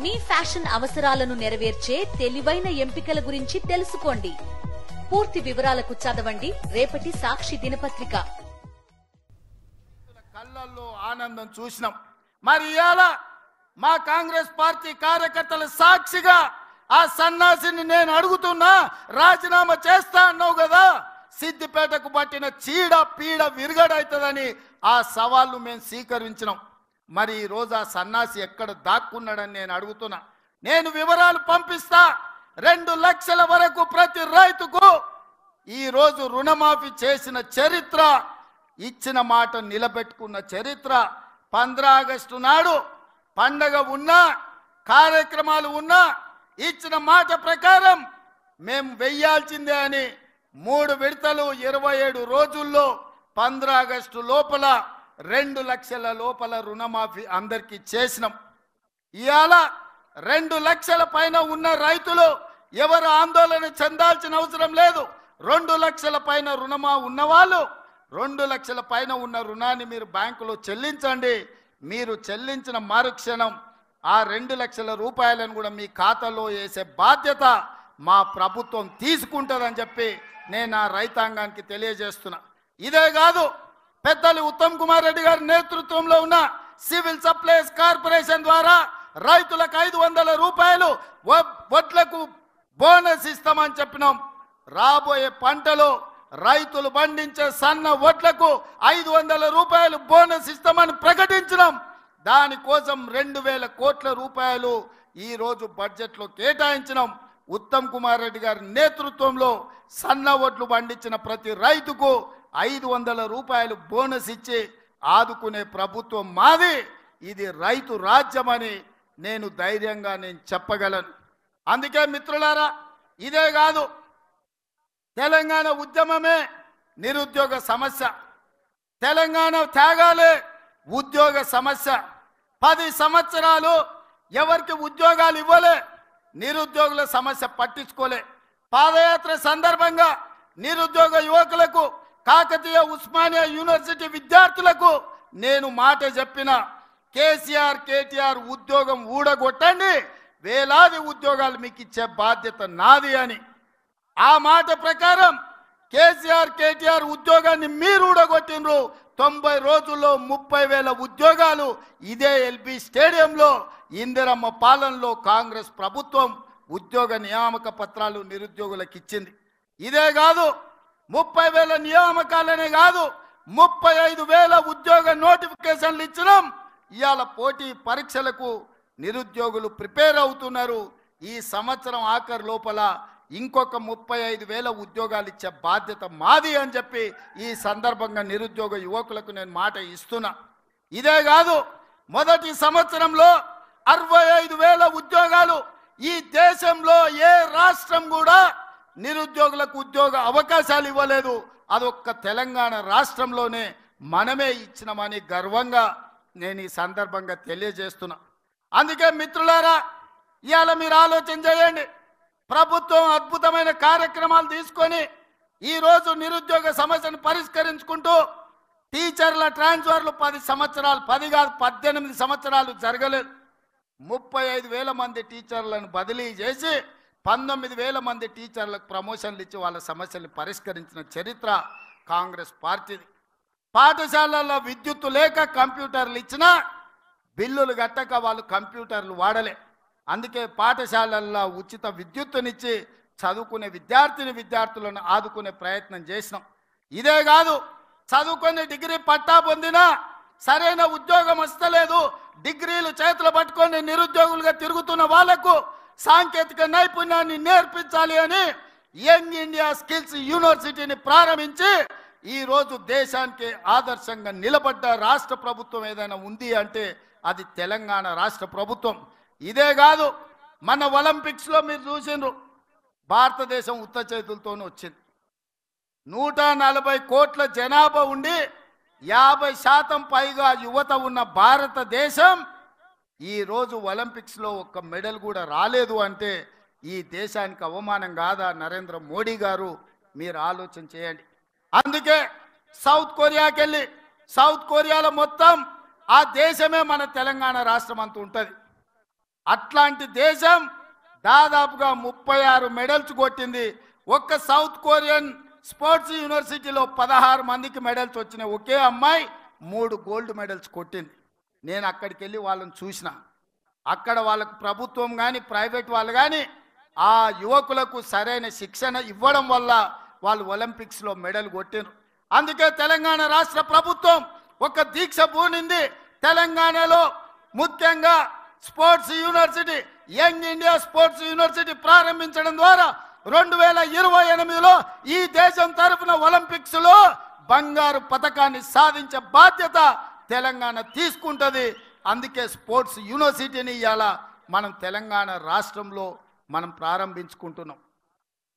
మీ fashion అవసరాలను నెరవేర్చే తెలివైన ఎంపికల గురించి తెలుసుకోండి. పూర్తి వివరాలకు చదవండి రేపటి సాక్షి దినపత్రిక. కళ్ళల్లో ఆనందం చూసినాం. మరి ఇవాళ మా కాంగ్రెస్ పార్టీ కార్యకర్తల సాక్షిగా ఆ సన్నాసిని నేను అడుగుతున్నా, రాజీనామా చేస్తా అన్నావు కదా, సిద్దిపేటకు పట్టిన చీడ పీడ విరుగడవుతుందని ఆ సవాళ్లు మేము స్వీకరించినాం. మరి ఈ రోజు ఆ సన్నాసి ఎక్కడ దాక్కున్నాడని నేను అడుగుతున్నా. నేను వివరాలు పంపిస్తా. 2 లక్షల వరకు ప్రతి రైతుకు ఈ రోజు రుణమాఫీ చేసిన చరిత్ర, ఇచ్చిన మాట నిలబెట్టుకున్న చరిత్ర. 15 ఆగస్టు నాడు పండగ ఉన్నా, కార్యక్రమాలు ఉన్నా, ఇచ్చిన మాట ప్రకారం మేము వెయ్యాల్సిందే అని 3 విడతలు 27 రోజుల్లో 15 ఆగస్టు లోపల 2 లక్షల లోపల రుణమాఫీ అందరికీ చేసినాం. ఇవాళ 2 లక్షల పైన ఉన్న రైతులు ఎవరు ఆందోళన చెందాల్సిన అవసరం లేదు. 2 లక్షల పైన రుణమా ఉన్నవాళ్ళు 2 లక్షల పైన ఉన్న రుణాన్ని మీరు బ్యాంకులో చెల్లించండి. మీరు చెల్లించిన మరుక్షణం ఆ 2 లక్షల రూపాయలను కూడా మీ ఖాతాలో వేసే బాధ్యత మా ప్రభుత్వం తీసుకుంటుందని చెప్పి నేను ఆ రైతాంగానికి తెలియజేస్తున్నా. ఇదే కాదు, పెద్దలు ఉత్తమ్ కుమార్ రెడ్డి గారి నేతృత్వంలో ఉన్న సివిల్ సప్లైస్ కార్పొరేషన్ ద్వారా రైతులకు 500 రూపాయలు వడ్లకు బోనస్ ఇస్తామని చెప్పినాం. రాబోయే పంటలో రైతులు పండించే సన్న వడ్లకు 500 రూపాయలు బోనస్ ఇస్తామని ప్రకటించినాం. దానికోసం 2000 కోట్ల రూపాయలు ఈ రోజు బడ్జెట్లో కేటాయించినాం. ఉత్తమ్ కుమార్ రెడ్డి గారి నేతృత్వంలో సన్న వడ్లు పండించిన ప్రతి రైతుకు 500 రూపాయలు బోనస్ ఇచ్చి ఆదుకునే ప్రభుత్వం మాది. ఇది రైతు రాజ్యమని నేను ధైర్యంగా చెప్పగలను. అందుకే మిత్రులారా, ఇదే కాదు, తెలంగాణ ఉద్యమమే నిరుద్యోగ సమస్య, తెలంగాణ త్యాగాలే ఉద్యోగ సమస్య. 10 సంవత్సరాలు ఎవరికి ఉద్యోగాలు ఇవ్వలే, నిరుద్యోగుల సమస్య పట్టించుకోలే. పాదయాత్ర సందర్భంగా నిరుద్యోగ యువకులకు, కాకతీయ ఉస్మానియా యూనివర్సిటీ విద్యార్థులకు నేను మాట చెప్పిన, కేసీఆర్ కేటీఆర్ ఉద్యోగం ఊడగొట్టండి, వేలాది ఉద్యోగాలు మీకు ఇచ్చే బాధ్యత నాది అని. ఆ మాట ప్రకారం కేసీఆర్ కేటీఆర్ ఉద్యోగాన్ని మీరు ఊడగొట్టినరు. 90 రోజుల్లో 30,000 ఉద్యోగాలు ఇదే ఎల్బీ స్టేడియంలో ఇందిరమ్మ పాలనలో కాంగ్రెస్ ప్రభుత్వం ఉద్యోగ నియామక పత్రాలు నిరుద్యోగులకు ఇచ్చింది. ఇదే కాదు, 30,000 నియామకాలనే కాదు, 35,000 ఉద్యోగ నోటిఫికేషన్లు ఇచ్చినాం. ఇవాళ పోటీ పరీక్షలకు నిరుద్యోగులు ప్రిపేర్ అవుతున్నారు. ఈ సంవత్సరం ఆఖరు లోపల ఇంకొక 35,000 ఉద్యోగాలు ఇచ్చే బాధ్యత మాది అని చెప్పి ఈ సందర్భంగా నిరుద్యోగ యువకులకు నేను మాట ఇస్తున్నా. ఇదే కాదు, మొదటి సంవత్సరంలో 65,000 ఉద్యోగాలు. ఈ దేశంలో ఏ రాష్ట్రం కూడా నిరుద్యోగులకు ఉద్యోగ అవకాశాలు ఇవ్వలేదు. అదొక్క తెలంగాణ రాష్ట్రంలోనే మనమే ఇచ్చినామని గర్వంగా నేను ఈ సందర్భంగా తెలియజేస్తున్నా. అందుకే మిత్రులారా, ఇవాళ మీరు ఆలోచన చేయండి. ప్రభుత్వం అద్భుతమైన కార్యక్రమాలు తీసుకొని ఈరోజు నిరుద్యోగ సమస్యను పరిష్కరించుకుంటూ టీచర్ల ట్రాన్స్ఫర్లు 10 సంవత్సరాలు, 10 కాదు 18 సంవత్సరాలు జరగలేదు. 35,000 మంది టీచర్లను బదిలీ చేసి 19,000 మంది టీచర్లకు ప్రమోషన్లు ఇచ్చి వాళ్ళ సమస్యలు పరిష్కరించిన చరిత్ర కాంగ్రెస్ పార్టీది. పాఠశాలల్లో విద్యుత్తు లేక కంప్యూటర్లు ఇచ్చినా బిల్లులు కట్టక వాళ్ళు కంప్యూటర్లు వాడలే. అందుకే పాఠశాలల్లో ఉచిత విద్యుత్తునిచ్చి చదువుకునే విద్యార్థులను ఆదుకునే ప్రయత్నం చేసినాం. ఇదే కాదు, చదువుకొని డిగ్రీ పట్టా పొందినా సరైన ఉద్యోగం వస్తలేదు, డిగ్రీలు చేతులు పట్టుకొని నిరుద్యోగులుగా తిరుగుతున్న వాళ్లకు సాంకేతిక నైపుణ్యాన్ని నేర్పించాలి అని యంగ్ ఇండియా స్కిల్స్ యూనివర్సిటీని ప్రారంభించి ఈ రోజు దేశానికి ఆదర్శంగా నిలబడ్డ రాష్ట్ర ప్రభుత్వం ఏదైనా ఉంది అంటే అది తెలంగాణ రాష్ట్ర ప్రభుత్వం. ఇదే కాదు, మన ఒలింపిక్స్లో మీరు చూసిండ్రు, భారతదేశం ఉత్త చేతులతోనే వచ్చింది. 140 కోట్ల జనాభా ఉండి 50% పైగా యువత ఉన్న భారతదేశం ఈరోజు ఒలింపిక్స్లో ఒక్క మెడల్ కూడా రాలేదు అంటే ఈ దేశానికి అవమానం కాదా? నరేంద్ర మోడీ గారు, మీరు ఆలోచన చేయండి. అందుకే సౌత్ కొరియాకి వెళ్ళి, సౌత్ కొరియాలో మొత్తం ఆ దేశమే మన తెలంగాణ రాష్ట్రం అంత ఉంటుంది. అట్లాంటి దేశం దాదాపుగా 36 మెడల్స్ కొట్టింది. ఒక్క సౌత్ కొరియన్ స్పోర్ట్స్ యూనివర్సిటీలో 16 మందికి మెడల్స్ వచ్చినాయి. ఒకే అమ్మాయి 3 గోల్డ్ మెడల్స్ కొట్టింది. నేను అక్కడికి వెళ్ళి వాళ్ళని చూసిన. అక్కడ వాళ్ళకు ప్రభుత్వం కానీ ప్రైవేట్ వాళ్ళు కానీ ఆ యువకులకు సరైన శిక్షణ ఇవ్వడం వల్ల వాళ్ళు ఒలింపిక్స్లో మెడల్ కొట్టినారు. అందుకే తెలంగాణ రాష్ట్ర ప్రభుత్వం ఒక దీక్ష పూనింది. తెలంగాణలో ముఖ్యంగా sports university, young India sports university ప్రారంభించడం ద్వారా 2028లో ఈ దేశం తరఫున ఒలింపిక్స్ లో బంగారు పతకాన్ని సాధించే బాధ్యత తెలంగాణ తీసుకుంటది. అందుకే స్పోర్ట్స్ యూనివర్సిటీని ఇవాళ మనం తెలంగాణ రాష్ట్రంలో మనం ప్రారంభించుకుంటున్నాం.